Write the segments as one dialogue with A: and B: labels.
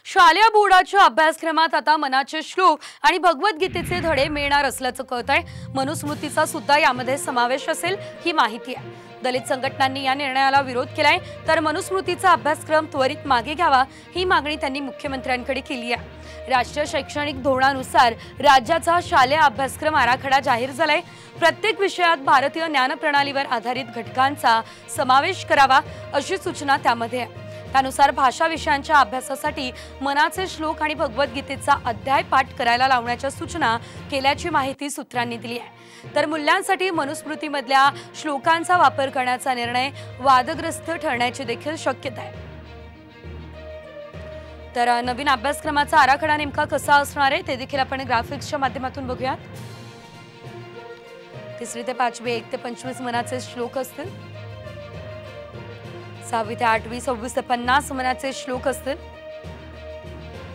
A: शालेय बोर्डाच्या अभ्यासक्रमात आता मनाचे श्लोक आणि भगवद्गीतेचे धडे मिळणार असल्याचं कळतंय। मनुस्मृतीचा सुद्धा यामध्ये समावेश असेल ही माहिती आहे। दलित संघटनांनी या निर्णयाला विरोध केलाय, तर मनुस्मृतीचा अभ्यासक्रम त्वरित मागे घ्यावा ही मागणी त्यांनी मुख्यमंत्र्यांकडे केली आहे। राष्ट्रीय शैक्षणिक धोरणानुसार राज्याचा शालेय अभ्यासक्रम आराखडा जाहीर झालाय। प्रत्येक विषयात भारतीय ज्ञान प्रणालीवर आधारित घटकांचा समावेश करावा अशी सूचना त्यामध्ये आहे। त्यानुसार भाषा विषयांच्या अभ्यासासाठी मनाचे श्लोक आणि भगवद्गीतेचा अध्याय पाठ करायला लावण्याच्या सूचना केल्याची माहिती सूत्रांनी दिली आहे। तर मूल्यांसाठी मनुस्मृतीमधल्या श्लोकांचा वापर करण्याचा निर्णय वादग्रस्त ठरण्याची देखील शक्यता आहे। तर नवीन अभ्यासक्रमाचा आराखडा नेमका कसा असणार आहे ते देखील आपण ग्राफिक्सच्या माध्यमातून बघूयात। 3री ते 5वी 1 ते 25 मनाचे श्लोक असतील। 6वी ते 8वी 26 ते 50 मनाचे श्लोक असतील।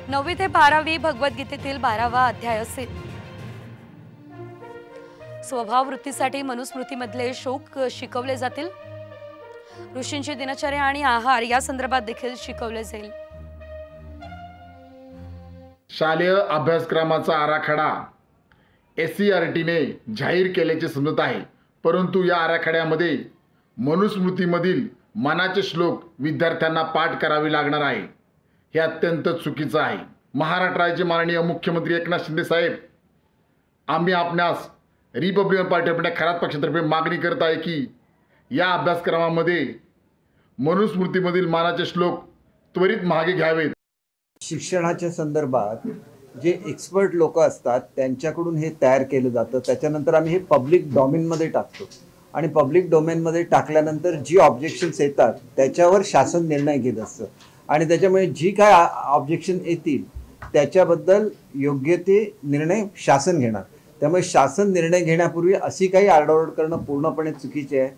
A: 9वी ते 12वी भगवद्गीतेतील 12वा अध्याय असेल। स्वभाव वृत्तीसाठी मनुस्मृतीमधले श्लोक शिकवले जातील। ऋषींची दिनचर्या आणि आहार या संदर्भात देखील शिकवले जाईल।
B: शालेय अभ्यासक्रमाचा आराखडा SCERTने जाहीर केल्याचे समजत आहे, परंतु या आराखड्यामध्ये मनुस्मृतीमधील मनाचे श्लोक विद्यार्थ्यांना पाठ करावे लागणार आहे। हे अत्यंत चुकीचं आहे। महाराष्ट्र राज्याचे माननीय मुख्यमंत्री एकनाथ शिंदे साहेब, आम्ही आपणास Republican party of India Kharat पक्षातर्फे मागणी करत आहे की या अभ्यासक्रमामध्ये मनुस्मृतीमधील मनाचे श्लोक त्वरित मागे घ्यावेत।
C: शिक्षणाच्या संदर्भात जे एक्सपर्ट लोक असतात त्यांच्याकडून हे तयार केलं जातं। त्याच्यानंतर आम्ही हे पब्लिक डोमेनमध्ये टाकतो आणि पब्लिक डोमेनमध्ये टाकल्यानंतर जी ऑब्जेक्शन्स येतात त्याच्यावर शासन निर्णय घेत असतं आणि त्याच्यामुळे जी काय ऑब्जेक्शन येतील त्याच्याबद्दल योग्य ते निर्णय शासन घेणार। त्यामुळे शासन निर्णय घेण्यापूर्वी अशी काही आरडाओरड करणं पूर्णपणे चुकीचे आहे।